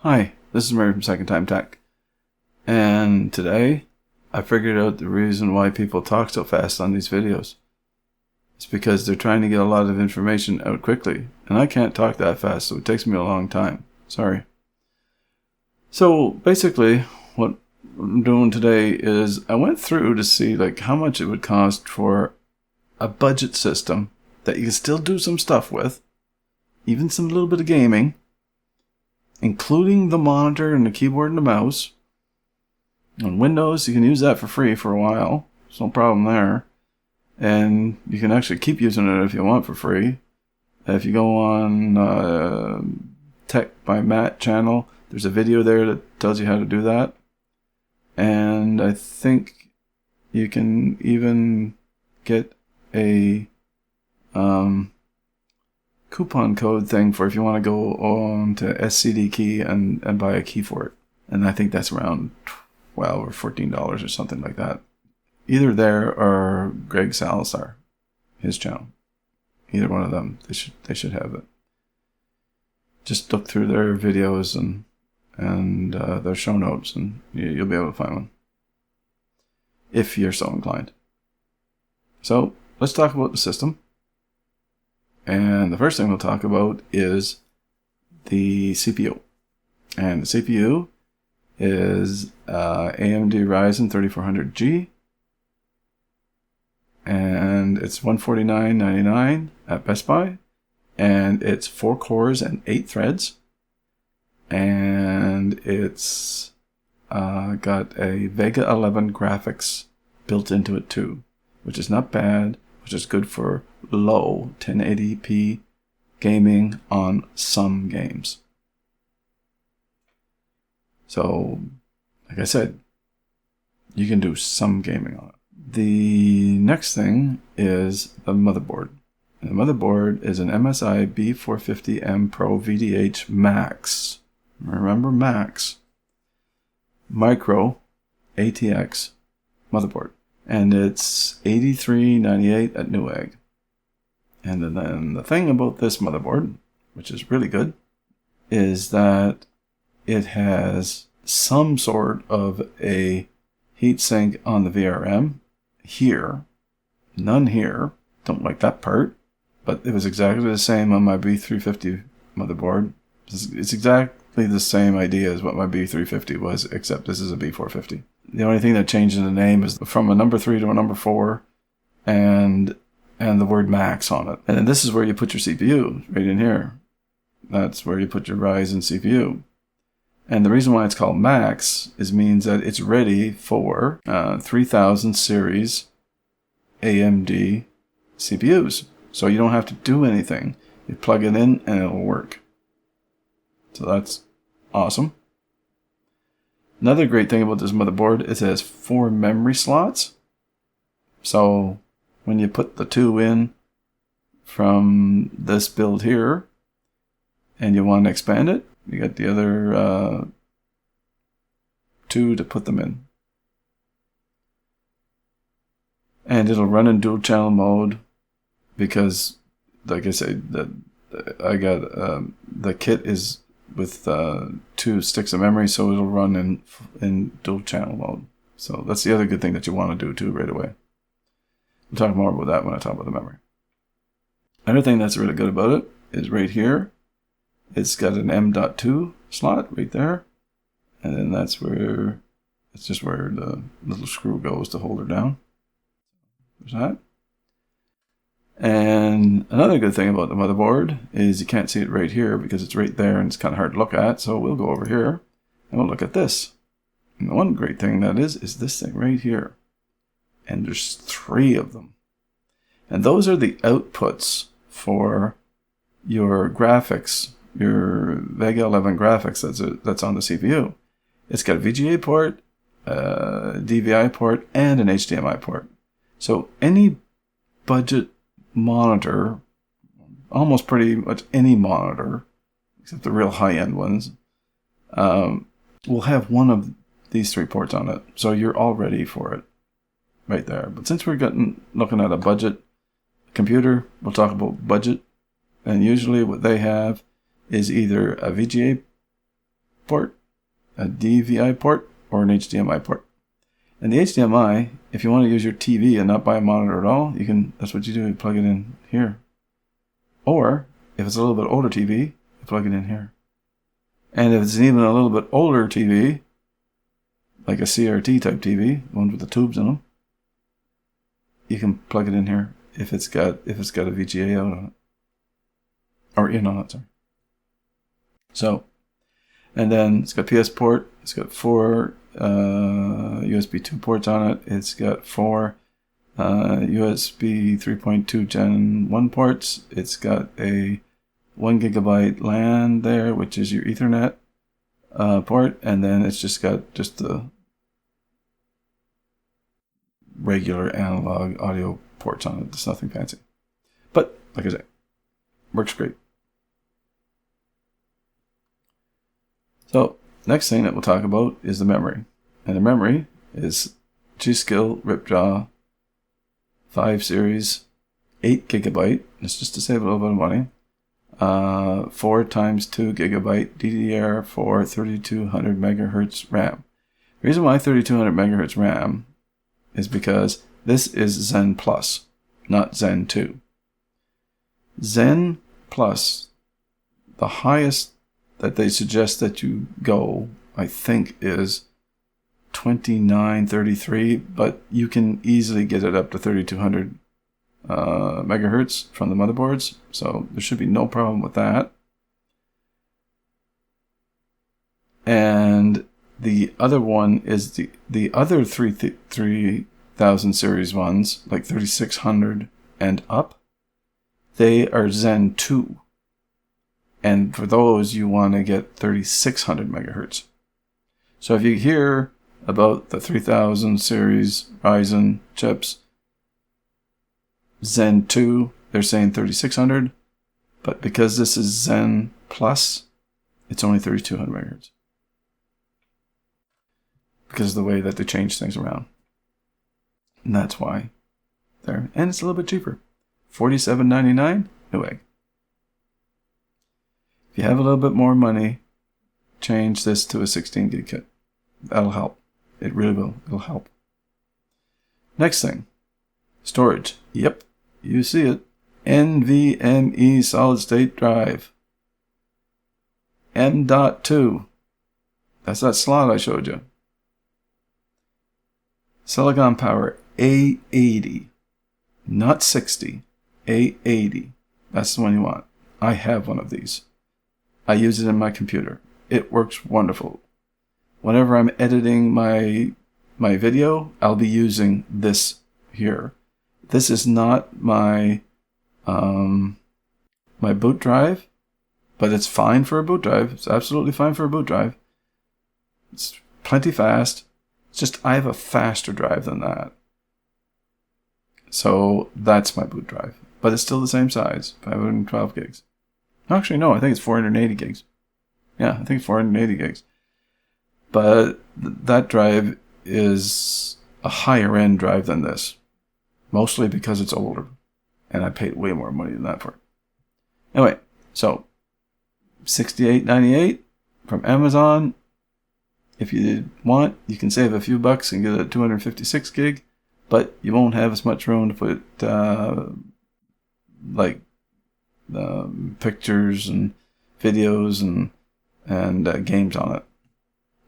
Hi, this is Mary from Second Time Tech, and today I figured out the reason why people talk so fast on these videos. It's because they're trying to get a lot of information out quickly, and I can't talk that fast, so it takes me a long time. Sorry. So basically, what I'm doing today is I went through to see how much it would cost for a budget system that you can still do some stuff with, even some little bit of gaming, including the monitor and the keyboard and the mouse. On Windows, you can use that for free for a while. There's no problem there. And you can actually keep using it if you want for free. If you go on Tech by Matt channel, there's a video there that tells you how to do that. And I think you can even get a coupon code thing for if you want to go on to SCD Key and buy a key for it. And I think that's around $12 or $14 or something like that. Either there or Greg Salazar, his channel. Either one of them, they should have it. Just look through their videos and their show notes, and you'll be able to find one if you're so inclined. So let's talk about the system. And the first thing we'll talk about is the CPU. And the CPU is AMD Ryzen 3400G. And it's $149.99 at Best Buy. And it's 4 cores and 8 threads. And it's got a Vega 11 graphics built into it too, which is not bad, which is good for low 1080p gaming on some games. So, like I said, you can do some gaming on it. The next thing is the motherboard. And the motherboard is an MSI B450M Pro VDH Max. Remember Max. Micro ATX motherboard. And it's $83.98 at Newegg. And then the thing about this motherboard, which is really good, is that it has some sort of a heatsink on the VRM here. None here. Don't like that part. But it was exactly the same on my B350 motherboard. It's exactly the same idea as what my B350 was, except this is a B450. The only thing that changed in the name is from a number 3 to a number 4 and the word Max on it. And then this is where you put your CPU, right in here. That's where you put your Ryzen CPU. And the reason why it's called Max means that it's ready for 3000 series AMD CPUs. So you don't have to do anything. You plug it in and it'll work. So that's awesome. Another great thing about this motherboard is it has 4 memory slots. So when you put the 2 in from this build here and you want to expand it, you got the other 2 to put them in. And it'll run in dual channel mode because, like I said, I got the kit is with 2 sticks of memory, so it'll run in dual channel mode. So that's the other good thing that you want to do too right away. We'll talk more about that when I talk about the memory. Another thing that's really good about it is right here. It's got an M.2 slot right there. And then it's just where the little screw goes to hold her down. There's that. And another good thing about the motherboard is you can't see it right here because it's right there and it's kind of hard to look at. So we'll go over here and we'll look at this. And the one great thing that is this thing right here. And there's 3 of them. And those are the outputs for your graphics, your Vega 11 graphics that's on the CPU. It's got a VGA port, a DVI port, and an HDMI port. So any budget monitor, almost pretty much any monitor, except the real high-end ones, will have one of these 3 ports on it. So you're all ready for it right there. But since we're looking at a budget computer, we'll talk about budget. And usually what they have is either a VGA port, a DVI port, or an HDMI port. And the HDMI, if you want to use your TV and not buy a monitor at all, you can. That's what you do. You plug it in here. Or if it's a little bit older TV, you plug it in here. And if it's even a little bit older TV, like a CRT type TV, one with the tubes in them, you can plug it in here if it's got a VGA out on it, or in on it. Sorry. So, and then it's got PS port. It's got 4 USB 2 ports on it. It's got 4 USB 3.2 Gen 1 ports. It's got a 1 gigabyte LAN there, which is your Ethernet port, and then it's just got the regular analog audio ports on it. It's nothing fancy, but like I say, works great. So next thing that we'll talk about is the memory, and the memory is G.Skill Ripjaw 5 series 8 gigabyte. It's just to save a little bit of money. 4 times 2 gigabyte DDR4 3200 megahertz RAM. The reason why 3200 megahertz RAM is because this is Zen Plus, not Zen 2. Zen Plus, the highest that they suggest that you go, I think, is 2933, but you can easily get it up to 3200 megahertz from the motherboards, so there should be no problem with that. And the other one is the other 3000 series ones, like 3600 and up, they are Zen 2. And for those, you want to get 3600 megahertz. So if you hear about the 3000 series Ryzen chips, Zen 2, they're saying 3600, but because this is Zen Plus, it's only 3200 megahertz. Because of the way that they change things around. And that's why there. And it's a little bit cheaper. $47.99, Newegg. If you have a little bit more money, change this to a 16 gig kit. That'll help. It really will. It'll help. Next thing. Storage. Yep, you see it. NVMe solid state drive. M.2. That's that slot I showed you. Silicon Power A80. Not 60. A80. That's the one you want. I have one of these. I use it in my computer. It works wonderful. Whenever I'm editing my video, I'll be using this here. This is not my my boot drive, but it's fine for a boot drive. It's absolutely fine for a boot drive. It's plenty fast. It's just I have a faster drive than that. So that's my boot drive. But it's still the same size, 512 gigs. Actually, no, I think it's 480 gigs. Yeah, I think it's 480 gigs. But that drive is a higher end drive than this. Mostly because it's older. And I paid way more money than that for it. Anyway, so $68.98 from Amazon. If you want, you can save a few bucks and get a 256 gig. But you won't have as much room to put pictures and videos and games on it.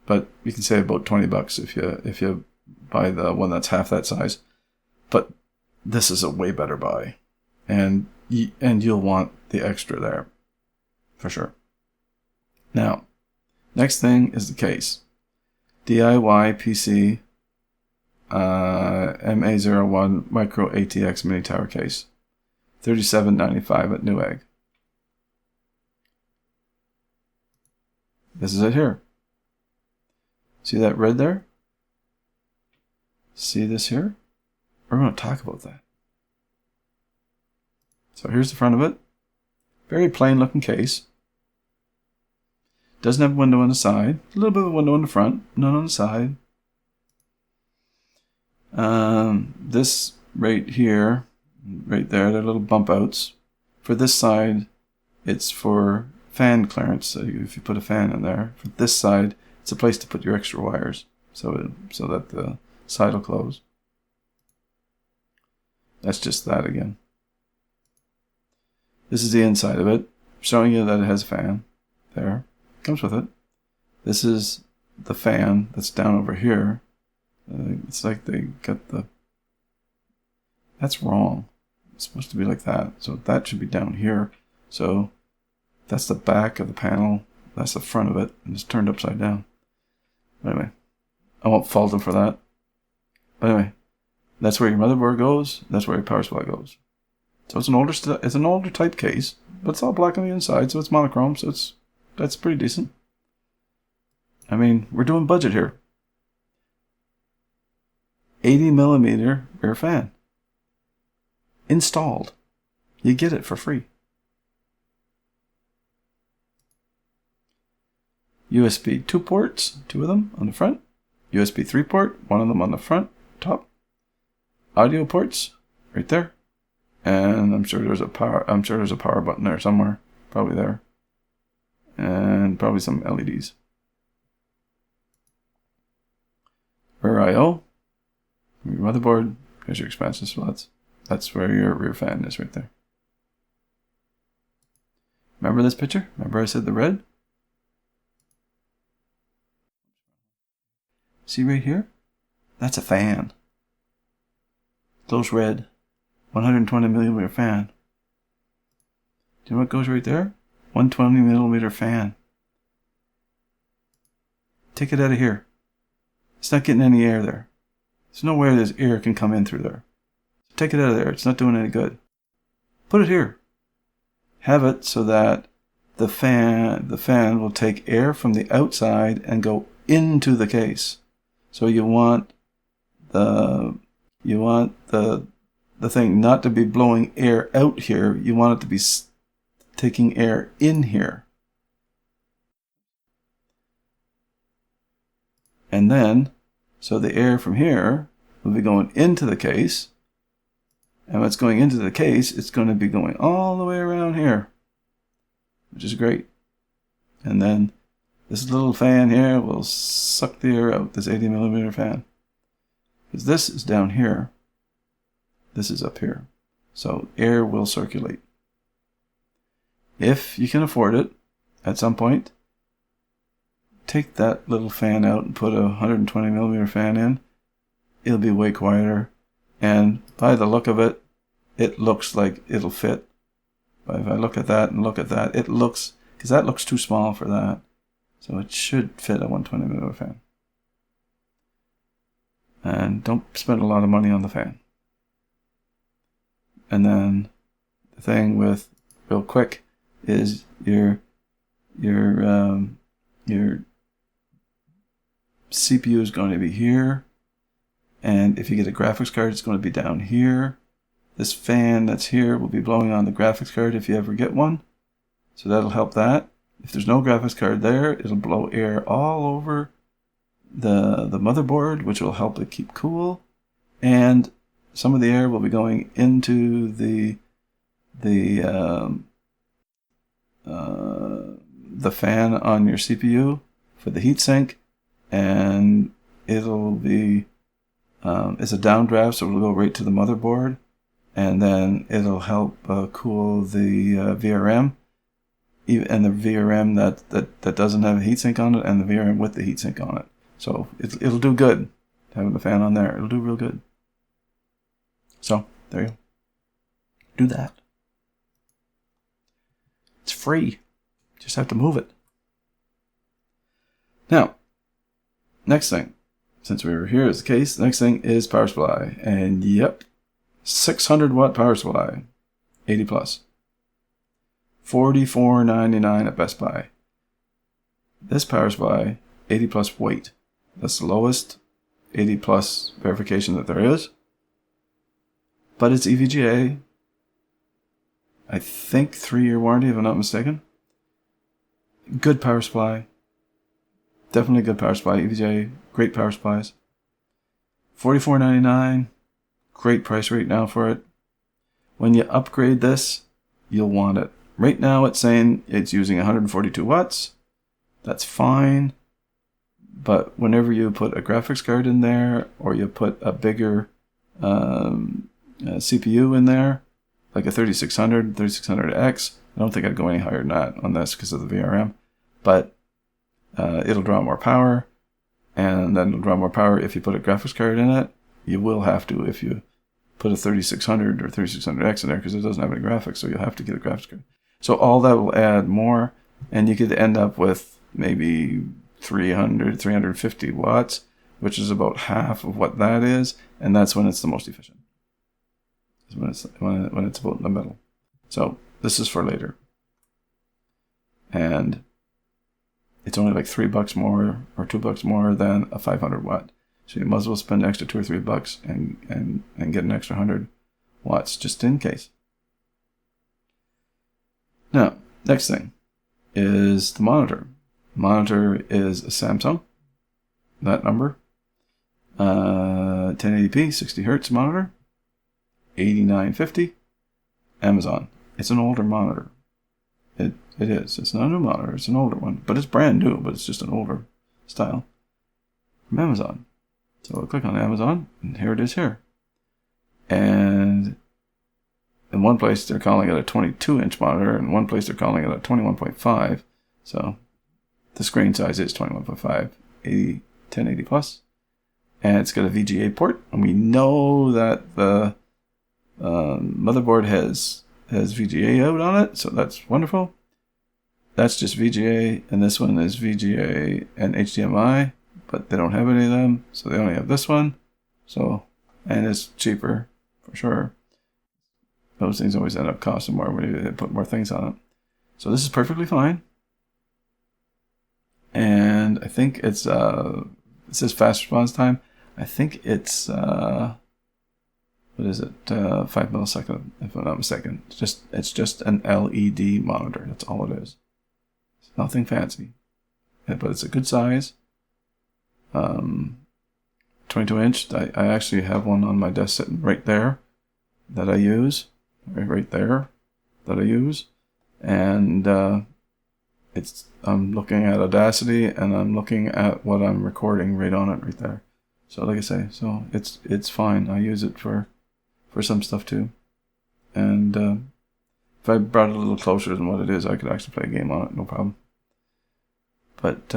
But you can save about 20 bucks if you buy the one that's half that size. But this is a way better buy, and you'll want the extra there for sure. Now, next thing is the case. DIY PC MA01 Micro ATX Mini Tower case. $37.95 at Newegg. This is it here. See that red there? See this here? We're going to talk about that. So here's the front of it. Very plain looking case. Doesn't have a window on the side. A little bit of a window on the front, none on the side. This right here, right there, they're little bump outs. For this side, it's for fan clearance. So if you put a fan in there, for this side, it's a place to put your extra wires, so that the side will close. That's just that again. This is the inside of it, showing you that it has a fan there. Comes with it. This is the fan that's down over here. It's like they got the... That's wrong. It's supposed to be like that. So that should be down here. So that's the back of the panel. That's the front of it. And it's turned upside down. But anyway, I won't fault them for that. But anyway, that's where your motherboard goes. That's where your power supply goes. So it's an older type case, but it's all black on the inside, so it's monochrome. So that's pretty decent. I mean, we're doing budget here. 80mm rear fan. Installed. You get it for free. USB 2 ports, 2 of them on the front. USB 3 port, 1 of them on the front, top. Audio ports, right there. And I'm sure there's a power button there somewhere. Probably there. And probably some LEDs. Rear I/O. Your motherboard. Here's your expansion slots. That's where your rear fan is right there. Remember this picture? Remember I said the red? See right here? That's a fan. Glows red. 120mm fan. Do you know what goes right there? 120mm fan. Take it out of here. It's not getting any air there. There's no way this air can come in through there. Take it out of there. It's not doing any good. Put it here. Have it so that the fan will take air from the outside and go into the case. So you want the thing not to be blowing air out here. You want it to be taking air in here. And then, so the air from here will be going into the case. And when it's going into the case, it's going to be going all the way around here, which is great. And then this little fan here will suck the air out, this 80mm fan. Because this is down here. This is up here. So air will circulate. If you can afford it, at some point, take that little fan out and put a 120mm fan in. It'll be way quieter. And by the look of it, it looks like it'll fit. But if I look at that and look at that, it looks, because that looks too small for that. So it should fit a 120mm fan. And don't spend a lot of money on the fan. And then the thing with, real quick, is your CPU is going to be here. And if you get a graphics card, it's going to be down here. This fan that's here will be blowing on the graphics card if you ever get one. So that'll help that. If there's no graphics card there, it'll blow air all over the motherboard, which will help it keep cool. And some of the air will be going into the fan on your CPU for the heatsink, and it'll be it's a downdraft, so it'll go right to the motherboard, and then it'll help cool the VRM, and the VRM that doesn't have a heatsink on it, and the VRM with the heatsink on it. So it'll do good having the fan on there. It'll do real good. So there you go. Do that. It's free. Just have to move it. Now, next thing. Since we were here as the case, the next thing is power supply. And yep, 600 watt power supply. 80 plus. $44.99 at Best Buy. This power supply, 80 plus weight. That's the lowest 80 plus verification that there is. But it's EVGA. I think 3-year warranty, if I'm not mistaken. Good power supply. Definitely good power supply. EVGA, great power supplies. $44.99. Great price right now for it. When you upgrade this, you'll want it. right now it's saying it's using 142 watts. That's fine. But whenever you put a graphics card in there, or you put a bigger CPU in there, like a 3600, 3600X, I don't think I'd go any higher than that on this because of the VRM. But it'll draw more power, and then it'll draw more power if you put a graphics card in it. You will have to if you put a 3600 or 3600X in there, because it doesn't have any graphics, so you'll have to get a graphics card. So all that will add more, and you could end up with maybe 300, 350 watts, which is about half of what that is, and that's when it's the most efficient. When it's about in the middle. So this is for later. And it's only like $3 more or $2 more than a 500 watt. So you might as well spend an extra $2 or $3 and get an extra 100 watts just in case. Now, next thing is the monitor. Monitor is a Samsung, that number. 1080p, 60 hertz monitor, $89.50. Amazon. It's an older monitor. It is. It's not a new monitor. It's an older one, but it's brand new. But it's just an older style from Amazon. So I'll click on Amazon, and here it is here. And in one place they're calling it a 22-inch monitor, and in one place they're calling it a 21.5. So the screen size is 21.5, 1080 plus, and it's got a VGA port. And we know that the motherboard has VGA out on it, so that's wonderful. That's just VGA, and this one is VGA and HDMI, but they don't have any of them, so they only have this one. So, and it's cheaper for sure. Those things always end up costing more when you put more things on it. So this is perfectly fine. And I think it's it says fast response time. I think it's what is it? 5 milliseconds, if I'm not mistaken. It's just an LED monitor. That's all it is. It's nothing fancy, but it's a good size. 22-inch. I actually have one on my desk sitting right there that I use. Right there that I use, and I'm looking at Audacity, and I'm looking at what I'm recording right on it right there. So like I say, so it's fine. I use it for some stuff too, and if I brought it a little closer than what it is, I could actually play a game on it, no problem. But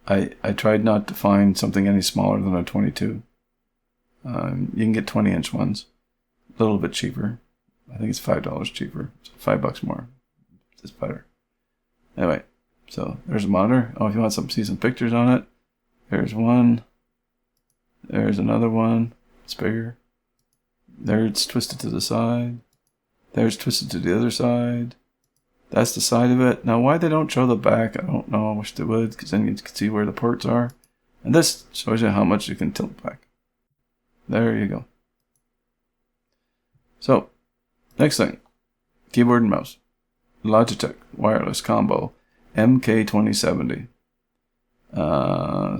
I tried not to find something any smaller than a 22. You can get 20-inch ones, a little bit cheaper. I think it's $5 cheaper, so $5 more. It's better. Anyway, so there's a monitor. Oh, if you want to see some pictures on it, there's one. There's another one. It's bigger. There it's twisted to the side. There's twisted to the other side. That's the side of it. Now, why they don't show the back, I don't know. I wish they would, because then you can see where the ports are. And this shows you how much you can tilt back. There you go. So, next thing. Keyboard and mouse. Logitech wireless combo MK2070.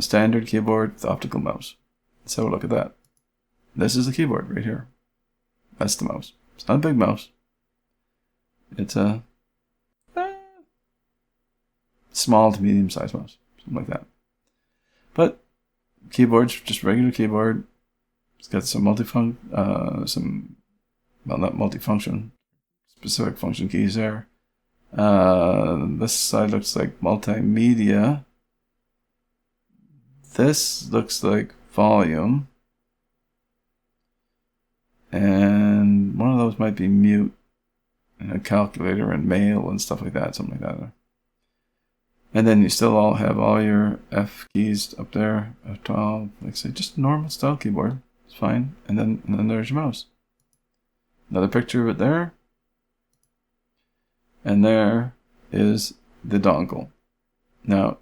Standard keyboard with optical mouse. Let's have a look at that. This is the keyboard right here. That's the mouse. It's not a big mouse. It's a small to medium sized mouse. Something like that. But keyboard's just regular keyboard. It's got some not multifunction, specific function keys there. This side looks like multimedia. This looks like volume. And one of those might be mute, and a calculator and mail and stuff like that, something like that. And then you still all have all your F keys up there, F12, like I say, just a normal style keyboard. It's fine. And then there's your mouse. Another picture of it there. And there is the dongle. Now,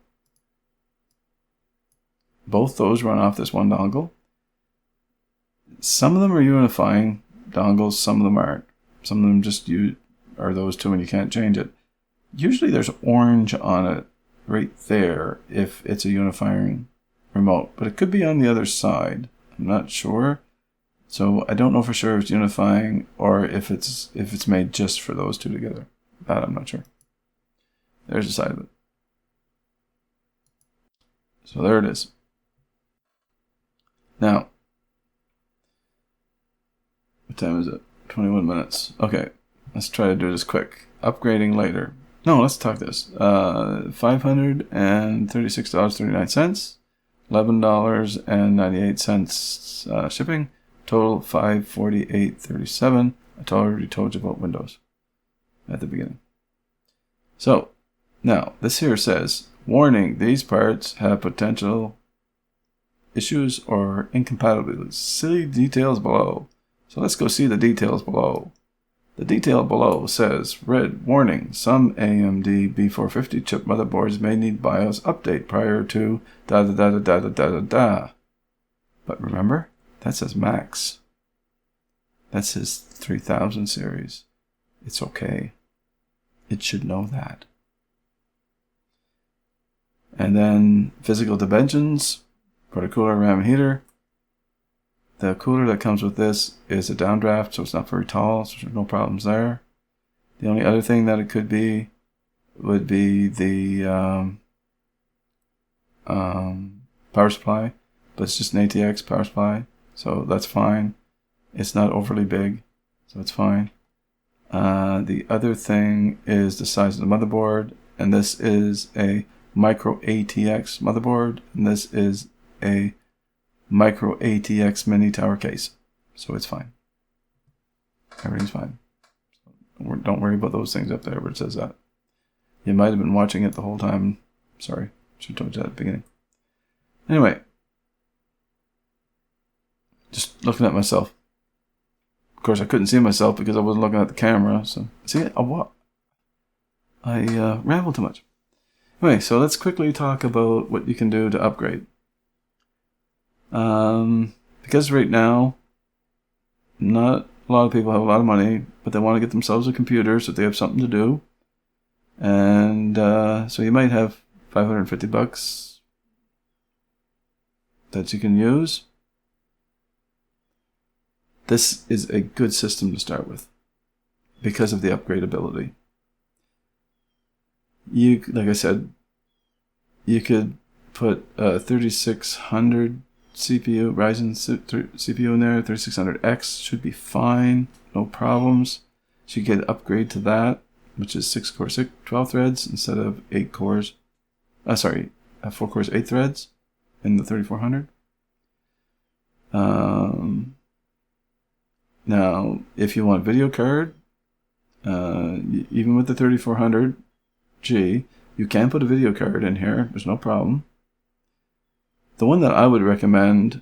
both those run off this one dongle. Some of them are unifying dongles, some of them aren't. Some of them just are those two and you can't change it. Usually there's orange on it right there if it's a unifying remote, but it could be on the other side. I'm not sure. So I don't know for sure if it's unifying or if it's made just for those two together. That I'm not sure. There's the side of it. So there it is. Now, what time is it? 21 minutes. Okay, let's try to do this quick. Upgrading later. No, let's talk this. $536.39. $11.98 shipping. Total $548.37. I already told you about Windows at the beginning. So, now, this here says, warning, these parts have potential issues or incompatibilities. See details below. So let's go see the details below. The detail below says, red warning, some AMD B450 chip motherboards may need BIOS update prior to da-da-da-da-da-da-da-da. But remember, that says Max. That says 3000 series. It's okay. It should know that. And then physical dimensions for the cooler, RAM, and heater. The cooler that comes with this is a downdraft, so it's not very tall, so there's no problems there. The only other thing that it could be would be the power supply, but it's just an ATX power supply, so that's fine. It's not overly big, so it's fine. The other thing is the size of the motherboard, and this is a micro ATX motherboard, and this is a micro ATX mini tower case, so it's fine. Everything's fine. Don't worry about those things up there where it says that. You might have been watching it the whole time. Sorry, should have told you that at the beginning. Anyway, just looking at myself. Of course, I couldn't see myself because I wasn't looking at the camera. So see, what? I ramble too much. Anyway, so let's quickly talk about what you can do to upgrade. Because right now, not a lot of people have a lot of money, but they want to get themselves a computer so they have something to do. And so you might have $550 that you can use. This is a good system to start with because of the upgradability. Like I said, you could put a 3600 CPU, Ryzen CPU in there. 3600X should be fine, no problems. So you get an upgrade to that, which is 6 cores, 12 threads instead of 8 cores. 4 cores, 8 threads in the 3400. Now, if you want video card, even with the 3400G, you can put a video card in here. There's no problem. The one that I would recommend,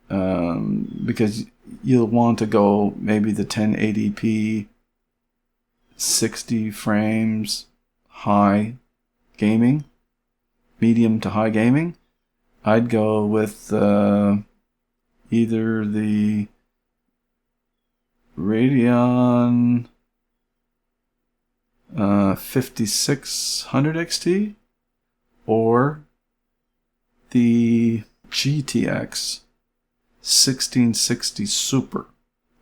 because you'll want to go maybe the 1080p, 60 frames, high gaming, medium to high gaming, I'd go with either the Radeon 5600 XT or the GTX 1660 Super,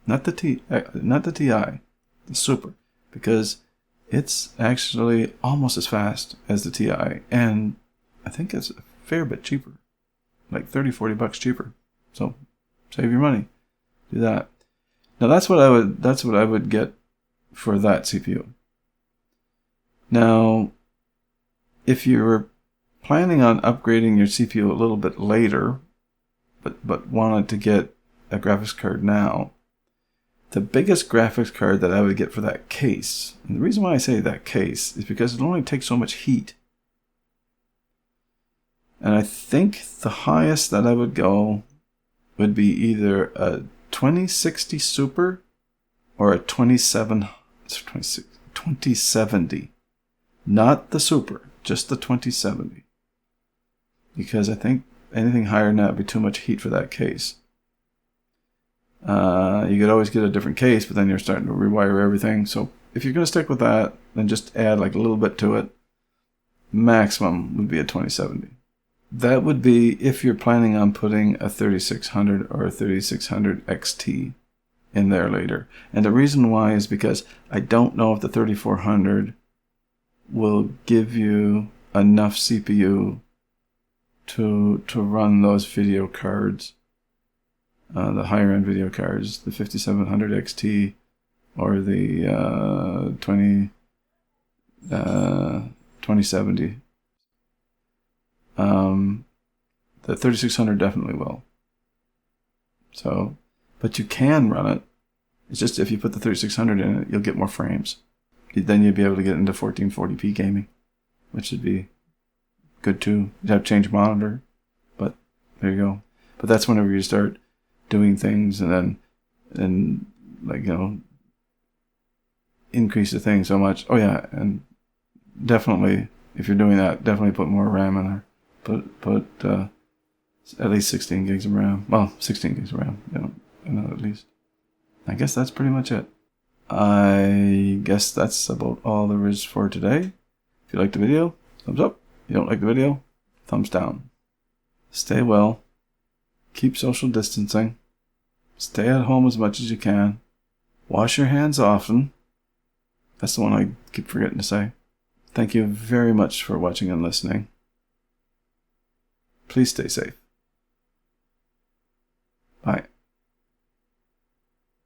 not the TI, the Super, because it's actually almost as fast as the TI, and I think it's a fair bit cheaper, like $30-40 cheaper. So save your money, do that. Now that's what I would get for that CPU. Now, if you're planning on upgrading your CPU a little bit later, but wanted to get a graphics card now, the biggest graphics card that I would get for that case, and the reason why I say that case is because it only takes so much heat. And I think the highest that I would go would be either a 2060 Super or a 2070. Not the Super, just the 2070. Because I think anything higher than that would be too much heat for that case. You could always get a different case, but then you're starting to rewire everything. So if you're going to stick with that, then just add like a little bit to it. Maximum would be a 2070. That would be if you're planning on putting a 3600 or a 3600 XT in there later. And the reason why is because I don't know if the 3400 will give you enough CPU to run those video cards, the higher end video cards, the 5700 XT or the 2070. The 3600 definitely will. So, but you can run it. It's just if you put the 3600 in it, you'll get more frames. Then you'll be able to get into 1440p gaming, which would be good too. You'd have to change monitor, but there you go. But that's whenever you start doing things and like, you know, increase the thing so much. Oh yeah, and definitely if you're doing that, definitely put more RAM in there. Put at least 16 gigs of RAM. Well, 16 gigs of RAM, you know, at least. I guess that's pretty much it. I guess that's about all there is for today. If you liked the video, thumbs up. If you don't like the video, thumbs down. Stay well. Keep social distancing. Stay at home as much as you can. Wash your hands often. That's the one I keep forgetting to say. Thank you very much for watching and listening. Please stay safe.